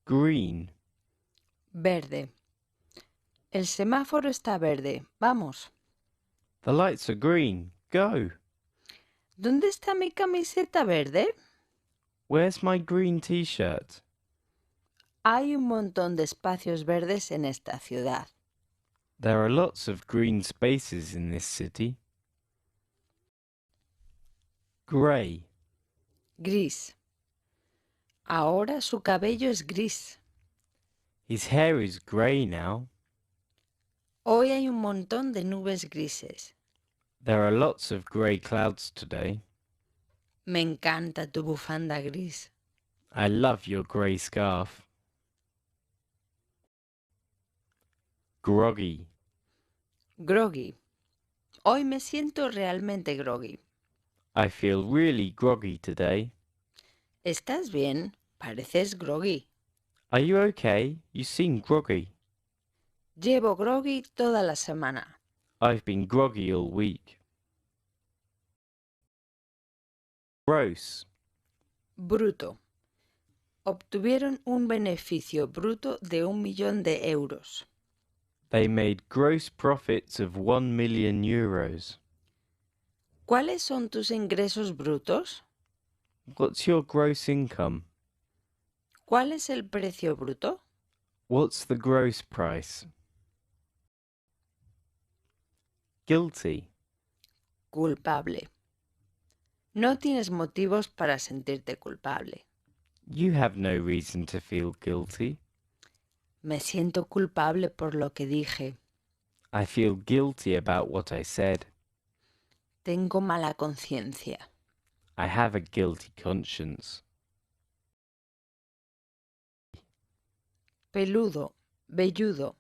Green. Verde. El semáforo está verde. Vamos. The lights are green. Go. ¿Dónde está mi camiseta verde? Where's my green t-shirt? Hay un montón de espacios verdes en esta ciudad. There are lots of green spaces in this city. Grey. Gris. Ahora su cabello es gris. His hair is grey now. Hoy hay un montón de nubes grises. There are lots of grey clouds today. Me encanta tu bufanda gris. I love your grey scarf. Groggy. Groggy. Hoy me siento realmente groggy. I feel really groggy today. ¿Estás bien? Pareces groggy. Are you okay? You seem groggy. Llevo groggy toda la semana. I've been groggy all week. Gross. Bruto. Obtuvieron un beneficio bruto de 1 millón de euros. They made gross profits of 1 million euros. ¿Cuáles son tus ingresos brutos? What's your gross income? ¿Cuál es el precio bruto? What's the gross price? Guilty. Culpable. No tienes motivos para sentirte culpable. You have no reason to feel guilty. Me siento culpable por lo que dije. I feel guilty about what I said. Tengo mala conciencia. I have a guilty conscience. Peludo, velludo.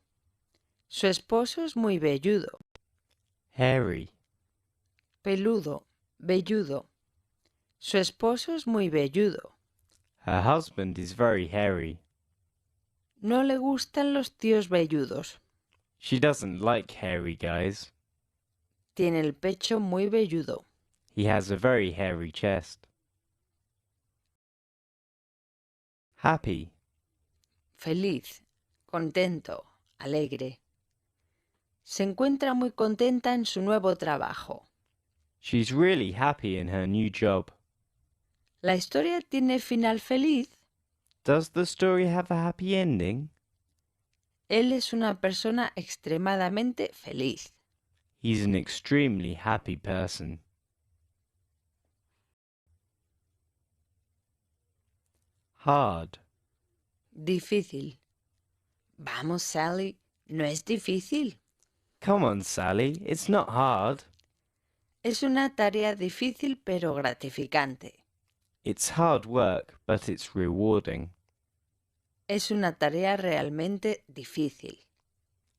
Su esposo es muy velludo. Hairy. Peludo, velludo. Su esposo es muy velludo. Her husband is very hairy. No le gustan los tíos velludos. She doesn't like hairy guys. Tiene el pecho muy velludo. He has a very hairy chest. Happy. Feliz, contento, alegre. Se encuentra muy contenta en su nuevo trabajo. She's really happy in her new job. ¿La historia tiene final feliz? Does the story have a happy ending? Él es una persona extremadamente feliz. He's an extremely happy person. Hard. Difícil. Vamos, Sally, no es difícil. Come on, Sally, it's not hard. Es una tarea difícil pero gratificante. It's hard work, but it's rewarding. Es una tarea realmente difícil.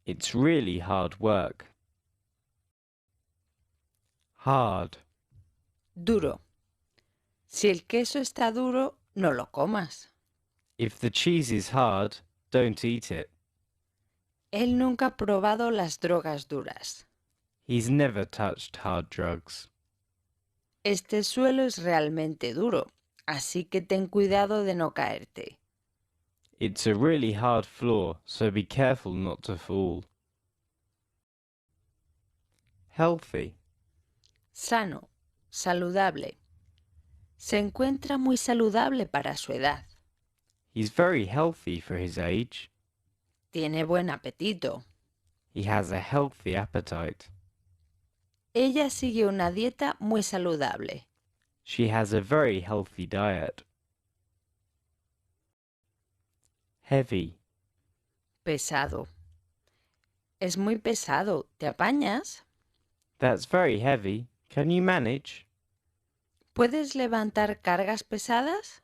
It's really hard work. Hard. Duro. Si el queso está duro, no lo comas. If the cheese is hard, don't eat it. Él nunca ha probado las drogas duras. He's never touched hard drugs. Este suelo es realmente duro, así que ten cuidado de no caerte. It's a really hard floor, so be careful not to fall. Healthy. Sano, saludable. Se encuentra muy saludable para su edad. He's very healthy for his age. Tiene buen apetito. He has a healthy appetite. Ella sigue una dieta muy saludable. She has a very healthy diet. Heavy. Pesado. Es muy pesado. ¿Te apañas? That's very heavy. Can you manage? ¿Puedes levantar cargas pesadas?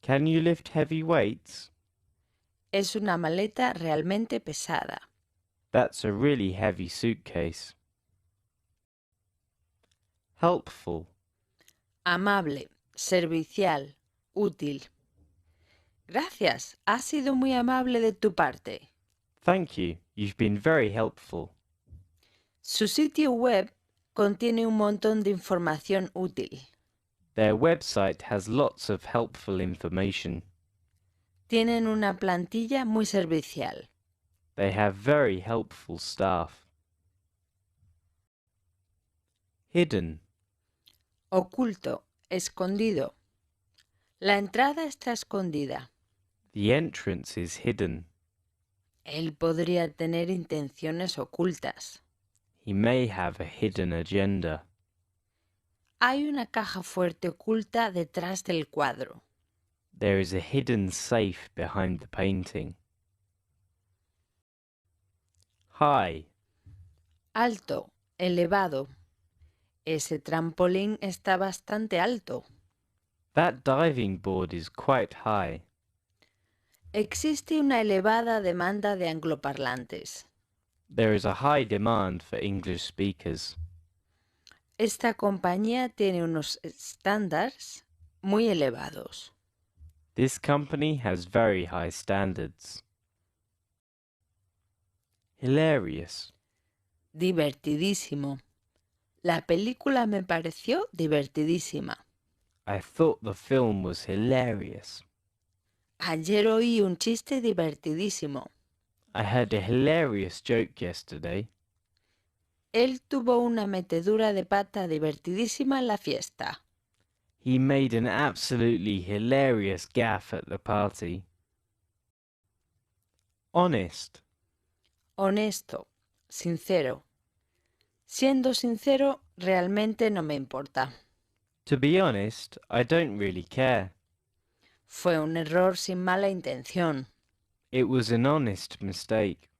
Can you lift heavy weights? Es una maleta realmente pesada. That's a really heavy suitcase. Helpful. Amable, servicial, útil. Gracias, has sido muy amable de tu parte. Thank you. You've been very helpful. Su sitio web contiene un montón de información útil. Their website has lots of helpful information. Tienen una plantilla muy servicial. They have very helpful staff. Hidden. Oculto, escondido. La entrada está escondida. The entrance is hidden. Él podría tener intenciones ocultas. He may have a hidden agenda. Hay una caja fuerte oculta detrás del cuadro. There is a hidden safe behind the painting. High. Alto, elevado. Ese trampolín está bastante alto. That diving board is quite high. Existe una elevada demanda de angloparlantes. There is a high demand for English speakers. Esta compañía tiene unos estándares muy elevados. This company has very high standards. Hilarious. Divertidísimo. La película me pareció divertidísima. I thought the film was hilarious. Ayer oí un chiste divertidísimo. I heard a hilarious joke yesterday. Él tuvo una metedura de pata divertidísima en la fiesta. He made an absolutely hilarious gaffe at the party. Honest. Honesto, sincero. Siendo sincero, realmente no me importa. To be honest, I don't really care. Fue un error sin mala intención. It was an honest mistake.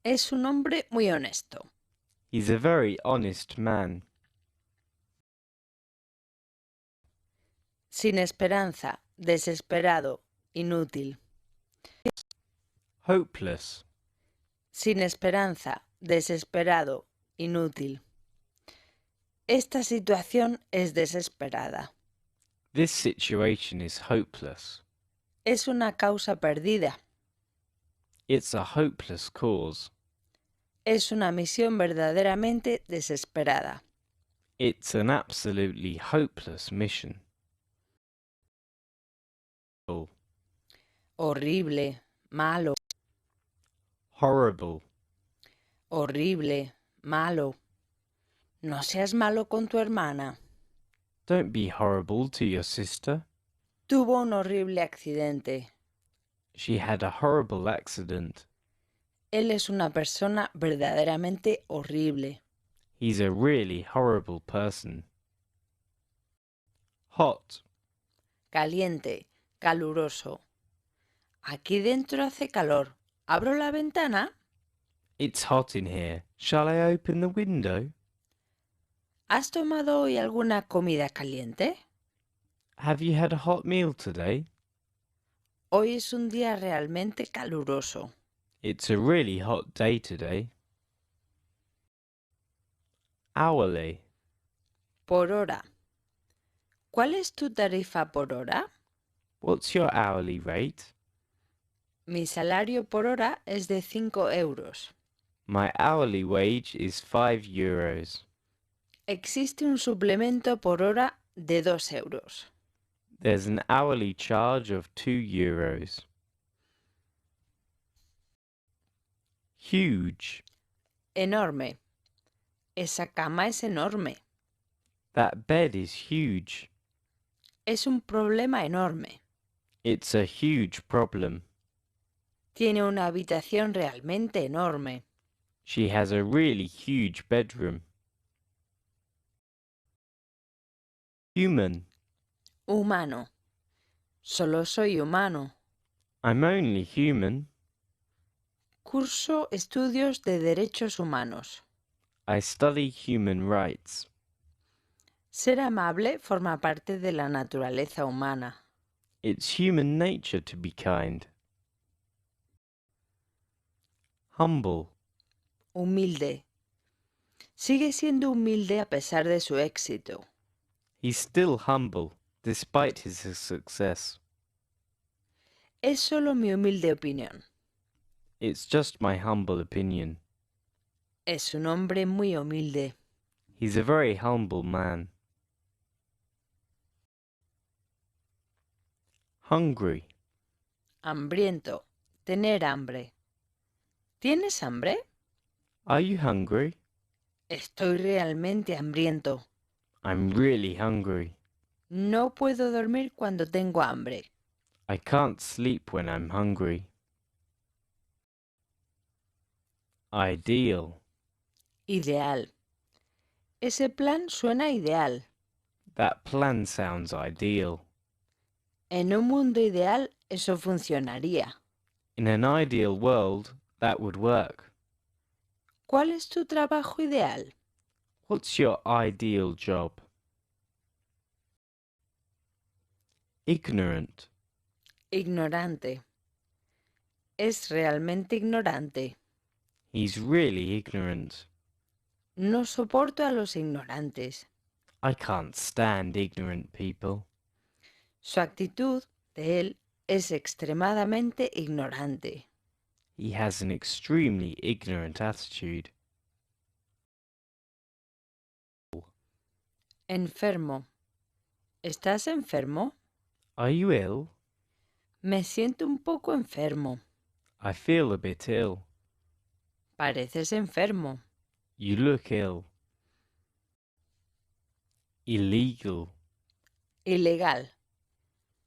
Es un hombre muy honesto. He's a very honest man. Sin esperanza, desesperado, inútil. Hopeless. Sin esperanza, desesperado, inútil. Esta situación es desesperada. This situation is hopeless. Es una causa perdida. It's a hopeless cause. Es una misión verdaderamente desesperada. It's an absolutely hopeless mission. Horrible, malo, Horrible. horrible, malo. No seas malo con tu hermana. Don't be horrible to your sister. Tuvo un horrible accidente. She had a horrible accident. Él es una persona verdaderamente horrible. He's a really horrible person. Hot. Caliente, caluroso. Aquí dentro hace calor. ¿Abro la ventana? It's hot in here. Shall I open the window? ¿Has tomado hoy alguna comida caliente? Have you had a hot meal today? Hoy es un día realmente caluroso. It's a really hot day today. Hourly. Por hora. ¿Cuál es tu tarifa por hora? What's your hourly rate? Mi salario por hora es de 5 euros. My hourly wage is 5 euros. Existe un suplemento por hora de 2 euros. There's an hourly charge of 2 euros. Huge. Enorme. Esa cama es enorme. That bed is huge. Es un problema enorme. It's a huge problem. Tiene una habitación realmente enorme. She has a really huge bedroom. Human. Humano. Solo soy humano. I'm only human. Curso estudios de derechos humanos. I study human rights. Ser amable forma parte de la naturaleza humana. It's human nature to be kind. Humble. Humilde. Sigue siendo humilde a pesar de su éxito. He's still humble, despite his success. Es solo mi humilde opinión. It's just my humble opinion. Es un hombre muy humilde. He's a very humble man. Hungry. hambriento, tener hambre. ¿Tienes hambre? Are you hungry? Estoy realmente hambriento. I'm really hungry. No puedo dormir cuando tengo hambre. I can't sleep when I'm hungry. Ideal. Ideal. Ese plan suena ideal. That plan sounds ideal. En un mundo ideal eso funcionaría. In an ideal world, that would work. ¿Cuál es tu trabajo ideal? What's your ideal job? Ignorant. Ignorante. Es realmente ignorante. He's really ignorant. No soporto a los ignorantes. I can't stand ignorant people. Su actitud de él es extremadamente ignorante. He has an extremely ignorant attitude. Enfermo. ¿Estás enfermo? Are you ill? Me siento un poco enfermo. I feel a bit ill. Pareces enfermo. You look ill. Illegal. Ilegal.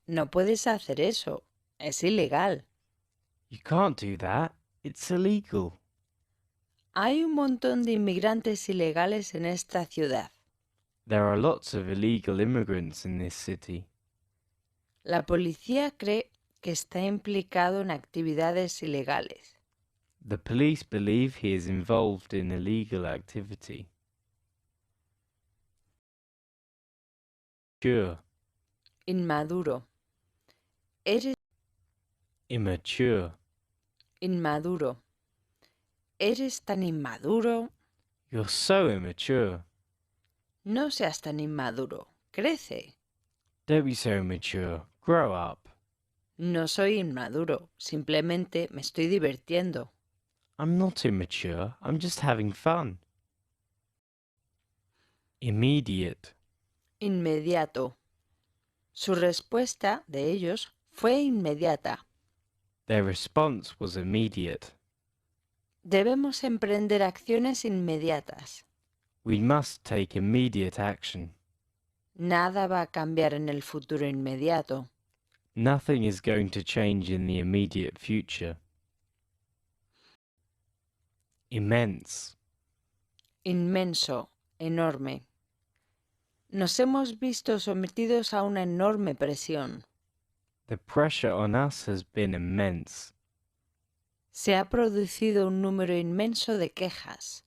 No puedes hacer eso. Es ilegal. You can't do that. It's illegal. Hay un montón de inmigrantes ilegales en esta ciudad. There are lots of illegal immigrants in this city. La policía cree que está implicado en actividades ilegales. The police believe he is involved in illegal activity. Mature. Inmaduro. Eres Immature. inmaduro. Eres tan inmaduro. You're so immature. No seas tan inmaduro. Crece. Don't be so immature. Grow up. No soy inmaduro. Simplemente me estoy divirtiendo. I'm not immature. I'm just having fun. Immediate. Inmediato. Su respuesta de ellos fue inmediata. Their response was immediate. Debemos emprender acciones inmediatas. We must take immediate action. Nada va a cambiar en el futuro inmediato. Nothing is going to change in the immediate future. Immense. Inmenso, enorme. Nos hemos visto sometidos a una enorme presión. The pressure on us has been immense. Se ha producido un número inmenso de quejas.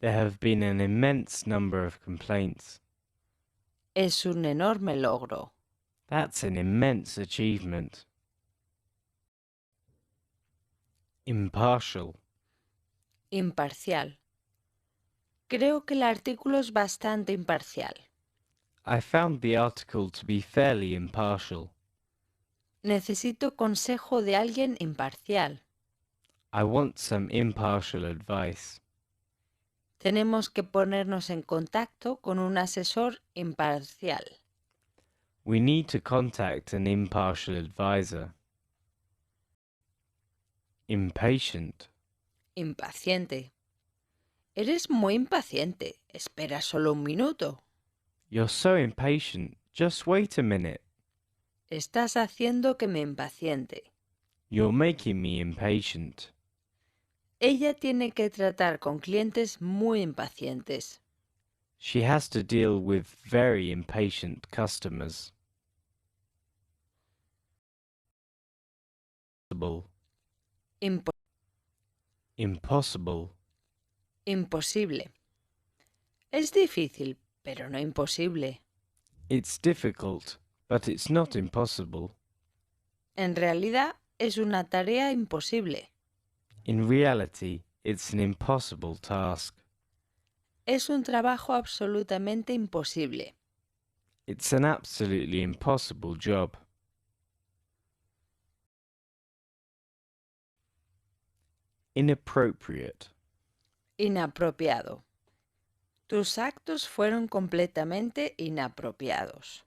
There have been an immense number of complaints. Es un enorme logro. That's an immense achievement. Impartial. Imparcial. Creo que el artículo es bastante imparcial. I found the article to be fairly impartial. Necesito consejo de alguien imparcial. I want some impartial advice. Tenemos que ponernos en contacto con un asesor imparcial. We need to contact an impartial advisor. Impatient. Impaciente. Eres muy impaciente. Espera solo un minuto. You're so impatient. Just wait a minute. Estás haciendo que me impaciente. You're making me impatient. Ella tiene que tratar con clientes muy impacientes. She has to deal with very impatient customers. Impo- Impossible. imposible. Es difícil, pero no imposible. It's difficult, but it's not impossible. En realidad es una tarea imposible. In reality, it's an impossible task. Es un trabajo absolutamente imposible. It's an absolutely impossible job. Inappropriate. Inapropiado. Tus actos fueron completamente inapropiados.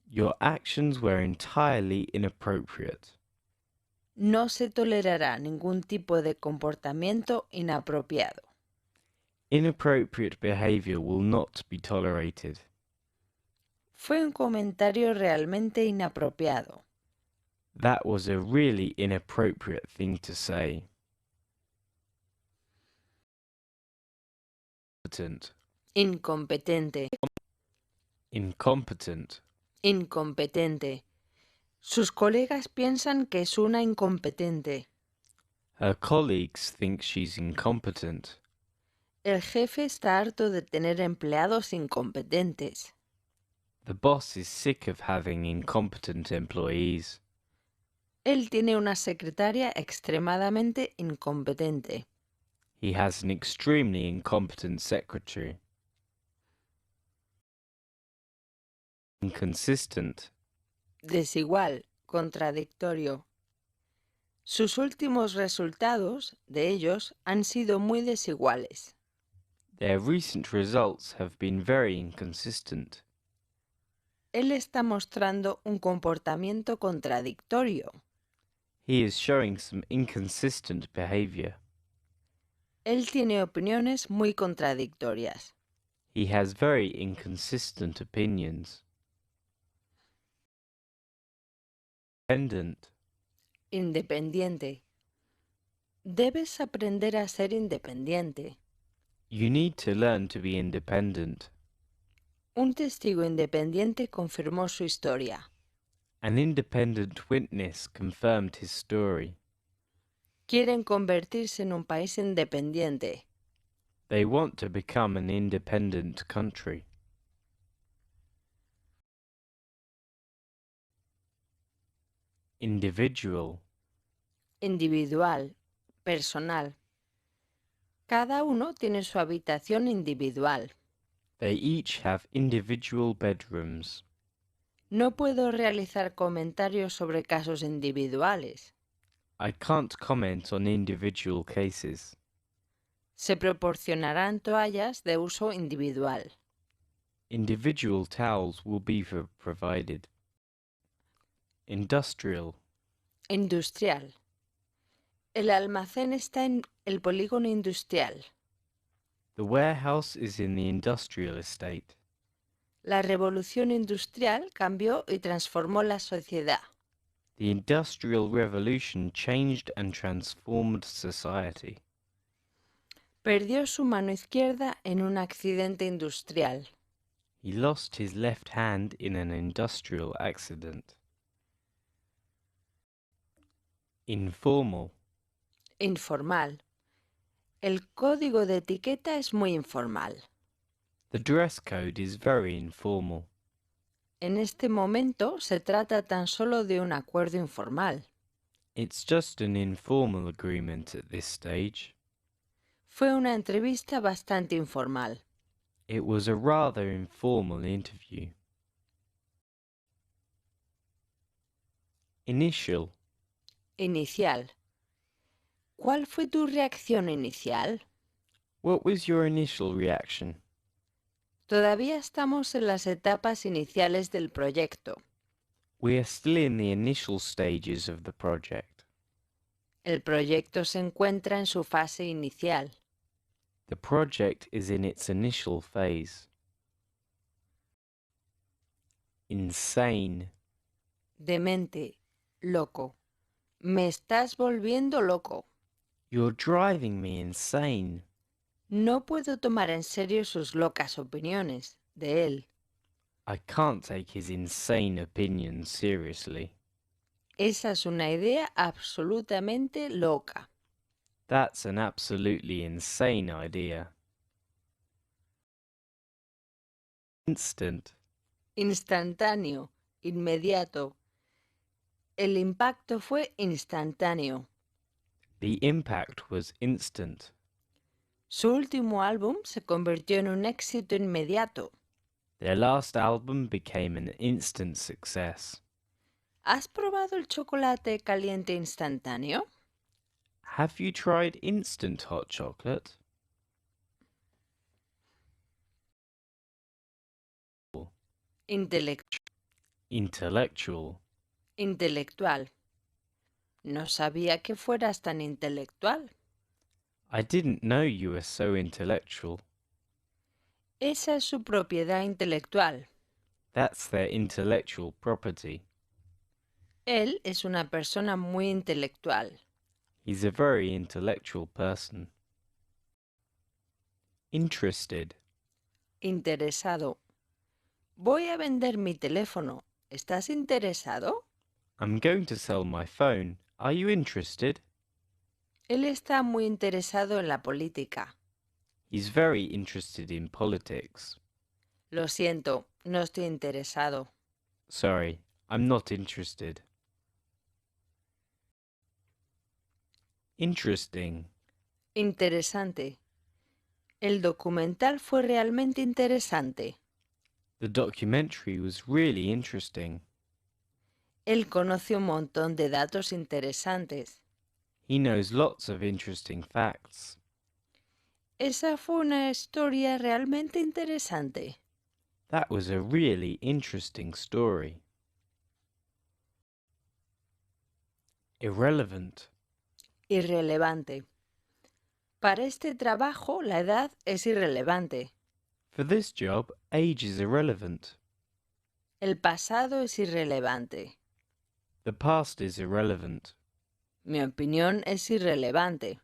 Your actions were entirely inappropriate. No se tolerará ningún tipo de comportamiento inapropiado. Inappropriate behavior will not be tolerated. Fue un comentario realmente inapropiado. That was a really inappropriate thing to say. Incompetent. Incompetente. Incompetent. Incompetente. Sus colegas piensan que es una incompetente. Her colleagues think she's incompetent. El jefe está harto de tener empleados incompetentes. The boss is sick of having incompetent employees. Él tiene una secretaria extremadamente incompetente. He has an extremely incompetent secretary. Inconsistent. Desigual, contradictorio. Sus últimos resultados, de ellos, han sido muy desiguales. Their recent results have been very inconsistent. Él está mostrando un comportamiento contradictorio. He is showing some inconsistent behavior. Él tiene opiniones muy contradictorias. He has very inconsistent opinions. Independent. Independiente. Debes aprender a ser independiente. You need to learn to be independent. Un testigo independiente confirmó su historia. An independent witness confirmed his story. Quieren convertirse en un país independiente. They want to become an independent country. Individual. Individual, personal. Cada uno tiene su habitación individual. They each have individual bedrooms. No puedo realizar comentarios sobre casos individuales. I can't comment on individual cases. Se proporcionarán toallas de uso individual. Individual towels will be provided. Industrial. Industrial. El almacén está en el polígono industrial. The warehouse is in the industrial estate. La revolución industrial cambió y transformó la sociedad. The Industrial Revolution changed and transformed society. Perdió su mano izquierda en un accidente industrial. He lost his left hand in an industrial accident. Informal. Informal. El código de etiqueta es muy informal. The dress code is very informal. En este momento se trata tan solo de un acuerdo informal. It's just an informal agreement at this stage. Fue una entrevista bastante informal. It was a rather informal interview. Initial. Inicial. ¿Cuál fue tu reacción inicial? What was your initial reaction? Todavía estamos en las etapas iniciales del proyecto. We are still in the initial stages of the project. El proyecto se encuentra en su fase inicial. The project is in its initial phase. Insane. Demente, loco. Me estás volviendo loco. You're driving me insane. No puedo tomar en serio sus locas opiniones de él. I can't take his insane opinions seriously. Esa es una idea absolutamente loca. That's an absolutely insane idea. Instant. Instantáneo, inmediato. El impacto fue instantáneo. The impact was instant. Su último álbum se convirtió en un éxito inmediato. Their last album became an instant success. ¿Has probado el chocolate caliente instantáneo? Have you tried instant hot chocolate? Intelec- Intellectual. intelectual. No sabía que fueras tan intelectual. I didn't know you were so intellectual. Esa es su propiedad intelectual. That's their intellectual property. Él es una persona muy intelectual. He's a very intellectual person. Interested. Interesado. Voy a vender mi teléfono. ¿Estás interesado? I'm going to sell my phone. Are you interested? Él está muy interesado en la política. He's very interested in politics. Lo siento, no estoy interesado. Sorry, I'm not interested. Interesting. Interesante. El documental fue realmente interesante. The documentary was really interesting. Él conoce un montón de datos interesantes. He knows lots of interesting facts. Esa fue una historia realmente interesante. That was a really interesting story. Irrelevant. Irrelevante. Para este trabajo la edad es irrelevante. For this job, age is irrelevant. El pasado es irrelevante. The past is irrelevant. Mi opinión es irrelevante.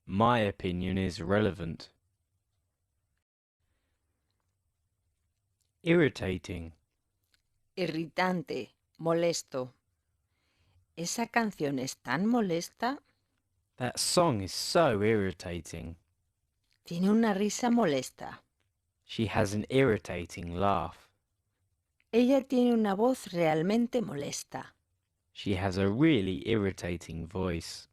My opinion is irrelevant. Irritating. Irritante, molesto. ¿Esa canción es tan molesta? That song is so irritating. Tiene una risa molesta. She has an irritating laugh. Ella tiene una voz realmente molesta. She has a really irritating voice.